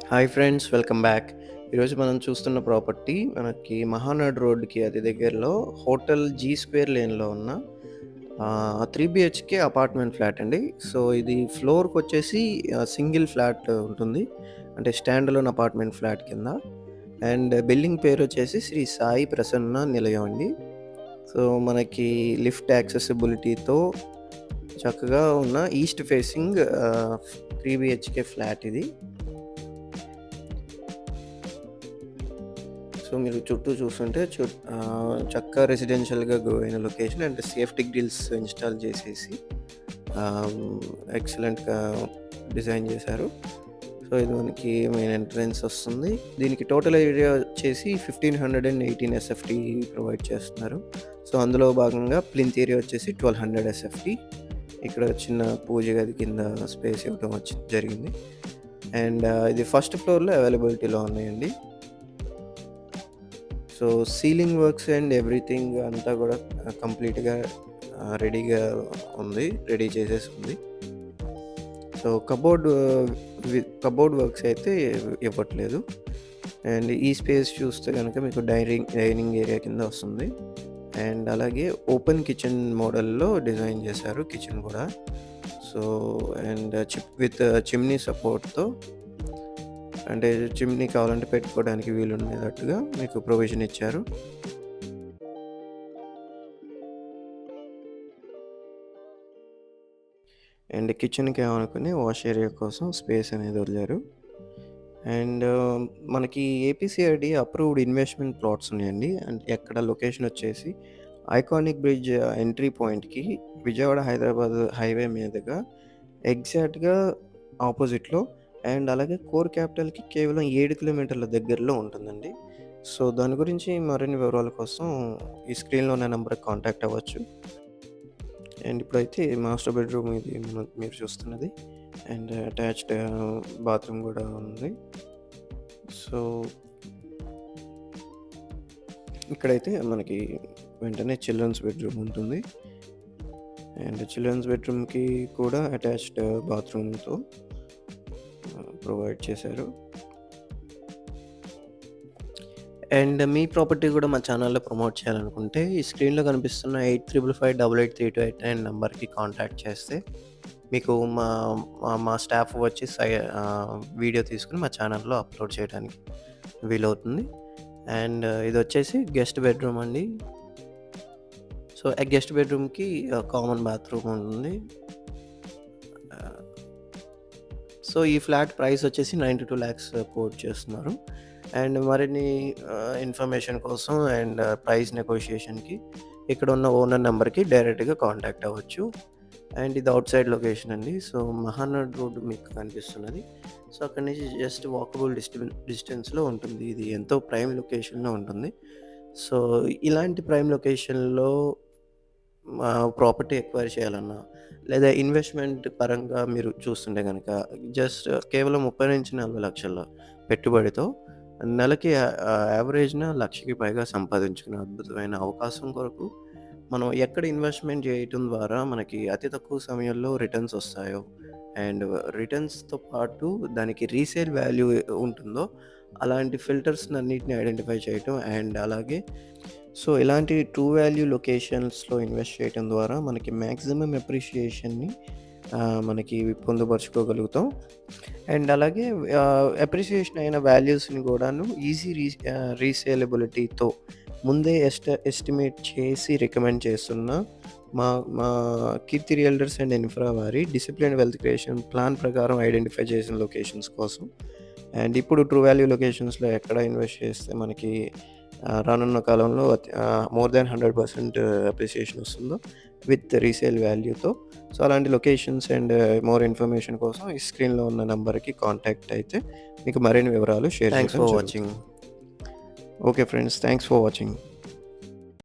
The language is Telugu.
Hi friends, welcome back. ఈరోజు మనం చూస్తున్న ప్రాపర్టీ మనకి మహానాడ్ రోడ్‌కి అతి దగ్గరలో హోటల్ జీ స్క్వేర్ లేన్‌లో ఉన్న 3 బీహెచ్‌కే అపార్ట్మెంట్ ఫ్లాట్ అండి. సో, ఇది ఫ్లోర్‌కొచ్చేసి సింగిల్ ఫ్లాట్ ఉంటుంది. అంటే స్టాండ్ అలోన్ అపార్ట్మెంట్ ఫ్లాట్ కింద. అండ్ బిల్డింగ్ పేరొచ్చేసి శ్రీ సాయి ప్రసన్న నిలయం అండి. సో, మనకి లిఫ్ట్ యాక్సెసిబిలిటీతో చక్కగా ఉన్న ఈస్ట్ ఫేసింగ్ 3 బీహెచ్‌కే ఫ్లాట్ ఇది. సో, మీరు చుట్టూ చూస్తుంటే చక్కగా రెసిడెన్షియల్‌గా గ్రో అయిన location and safety grills install చేసేసి ఎక్సలెంట్‌గా డిజైన్ చేశారు. సో, ఇది మనకి మెయిన్ ఎంట్రన్స్ వస్తుంది. దీనికి టోటల్ ఏరియా వచ్చేసి 1518 ఎస్ఎఫ్టీ ప్రొవైడ్ చేస్తున్నారు. సో, అందులో భాగంగా ప్లింత్ ఏరియా వచ్చేసి 1200 ఎస్ఎఫ్టీ. ఇక్కడ చిన్న పూజ గది కింద స్పేస్ ఇవ్వడం జరిగింది. అండ్ ఇది ఫస్ట్ ఫ్లోర్‌లో అవైలబిలిటీలో ఉన్నాయండి. So, ceiling works and everything అంతా కూడా కంప్లీట్‌గా రెడీగా ఉంది. రెడీ చేసేసి ఉంది. సో, కబోర్డ్ వర్క్స్ అయితే ఇవ్వట్లేదు. అండ్ ఈ స్పేస్ చూస్తే గనక మీకు డైనింగ్ ఏరియా కింద వస్తుంది. అండ్ అలాగే ఓపెన్ కిచెన్ మోడల్‌లో డిజైన్ చేశారు కిచెన్ కూడా. సో, అండ్ విత్ చిమ్నీ సపోర్ట్‌తో, అంటే చిమ్నీ కావాలంటే పెట్టుకోవడానికి వీలుండేటట్టుగా మీకు ప్రొవిజన్ ఇచ్చారు. అండ్ కిచెన్‌కి ఆనుకుని వాష్ ఏరియా కోసం స్పేస్ అనేది వదిలారు. అండ్ మనకి ఏపీసీఐడీ అప్రూవ్డ్ ఇన్వెస్ట్‌మెంట్ ప్లాట్స్ ఉన్నాయండి. అండ్ ఎక్కడ లొకేషన్ వచ్చేసి ఐకానిక్ బ్రిడ్జ్ ఎంట్రీ పాయింట్‌కి విజయవాడ హైదరాబాద్ హైవే మీదుగా ఎగ్జాక్ట్‌గా ఆపోజిట్‌లో అండ్ అలాగే కోర్ క్యాపిటల్‌కి కేవలం 7 కిలోమీటర్ల దగ్గరలో ఉంటుందండి. సో, దాని గురించి మరిన్ని వివరాల కోసం ఈ స్క్రీన్‌లో ఉన్న నంబర్‌కి కాంటాక్ట్ అవ్వచ్చు. అండ్ ఇప్పుడైతే మాస్టర్ బెడ్‌రూమ్ ఇది మీరు చూస్తున్నది. అండ్ అటాచ్డ్ బాత్రూమ్ కూడా ఉంది. సో, ఇక్కడైతే మనకి వెంటనే చిల్డ్రన్స్ బెడ్‌రూమ్ ఉంటుంది. అండ్ చిల్డ్రన్స్ బెడ్‌రూమ్‌కి కూడా అటాచ్డ్ బాత్రూమ్‌తో ప్రొవైడ్ చేశారు. అండ్ మీ ప్రాపర్టీ కూడా మా ఛానల్‌లో ప్రమోట్ చేయాలనుకుంటే ఈ స్క్రీన్‌లో కనిపిస్తున్న 83558828 నంబర్‌కి కాంటాక్ట్ చేస్తే మీకు మా స్టాఫ్ వచ్చి వీడియో తీసుకొని మా ఛానల్‌లో అప్లోడ్ చేయడానికి వీలవుతుంది. అండ్ ఇది వచ్చేసి గెస్ట్ బెడ్‌రూమ్ అండి. సో, ఆ గెస్ట్ బెడ్‌రూమ్‌కి కామన్ బాత్రూమ్ ఉంటుంది. సో, ఈ ఫ్లాట్ ప్రైస్ వచ్చేసి 92 లాక్స్ కోట్ చేస్తున్నారు. అండ్ మరిన్ని ఇన్ఫర్మేషన్ కోసం అండ్ ప్రైస్ నెగోషియేషన్‌కి ఇక్కడ ఉన్న ఓనర్ నెంబర్‌కి డైరెక్ట్‌గా కాంటాక్ట్ అవ్వచ్చు. అండ్ ఇది ఔట్ సైడ్ లొకేషన్ అండి. సో, మహానాడ్ రోడ్ మీకు కనిపిస్తున్నది. సో, అక్కడి నుంచి జస్ట్ వాకబుల్ డిస్టెన్స్‌లో ఉంటుంది. ఇది ఎంతో ప్రైమ్ లొకేషన్‌లో ఉంటుంది. సో, ఇలాంటి ప్రైమ్ లొకేషన్‌లో ప్రాపర్టీ ఎక్వైర్ చేయాలన్నా, లేదా ఇన్వెస్ట్‌మెంట్ పరంగా మీరు చూస్తుంటే గనక జస్ట్ కేవలం 30-40 లక్షల పెట్టుబడితో నెలకి యావరేజ్‌న 1,00,000కి పైగా సంపాదించుకునే అద్భుతమైన అవకాశం కొరకు మనం ఎక్కడ ఇన్వెస్ట్‌మెంట్ చేయటం ద్వారా మనకి అతి తక్కువ సమయంలో రిటర్న్స్ వస్తాయో, అండ్ రిటర్న్స్‌తో పాటు దానికి రీసేల్ వాల్యూ ఉంటుందో అలాంటి ఫిల్టర్స్‌నన్నిటిని ఐడెంటిఫై చేయటం అండ్ అలాగే సో, ఇలాంటి ట్రూ వాల్యూ లొకేషన్స్‌లో ఇన్వెస్ట్ చేయటం ద్వారా మనకి మాక్సిమం అప్రిషియేషన్‌ని మనకి పొందుపరుచుకోగలుగుతాం. అండ్ అలాగే అప్రిషియేషన్ అయిన వాల్యూస్‌ని కూడాను ఈజీ రీసేలబిలిటీతో ముందే ఎస్టిమేట్ చేసి రికమెండ్ చేస్తున్న మా మా కీర్తి రియల్టర్స్ అండ్ ఇన్ఫ్రా వారి డిసిప్లిన్ వెల్త్ క్రియేషన్ ప్లాన్ ప్రకారం ఐడెంటిఫై చేసిన లొకేషన్స్ కోసం. అండ్ ఇప్పుడు ట్రూ వాల్యూ లొకేషన్స్‌లో ఎక్కడ ఇన్వెస్ట్ చేస్తే మనకి రానున్న కాలంలో మోర్ దాన్ 100% అప్రిసియేషన్ వస్తుందో విత్ రీసేల్ వాల్యూతో. సో, అలాంటి లొకేషన్స్ అండ్ మోర్ ఇన్ఫర్మేషన్ కోసం ఈ స్క్రీన్‌లో ఉన్న నంబర్‌కి కాంటాక్ట్ అయితే మీకు మరిన్ని వివరాలు షేర్ చేయడం జరుగుతుంది. Okay friends, thanks for watching.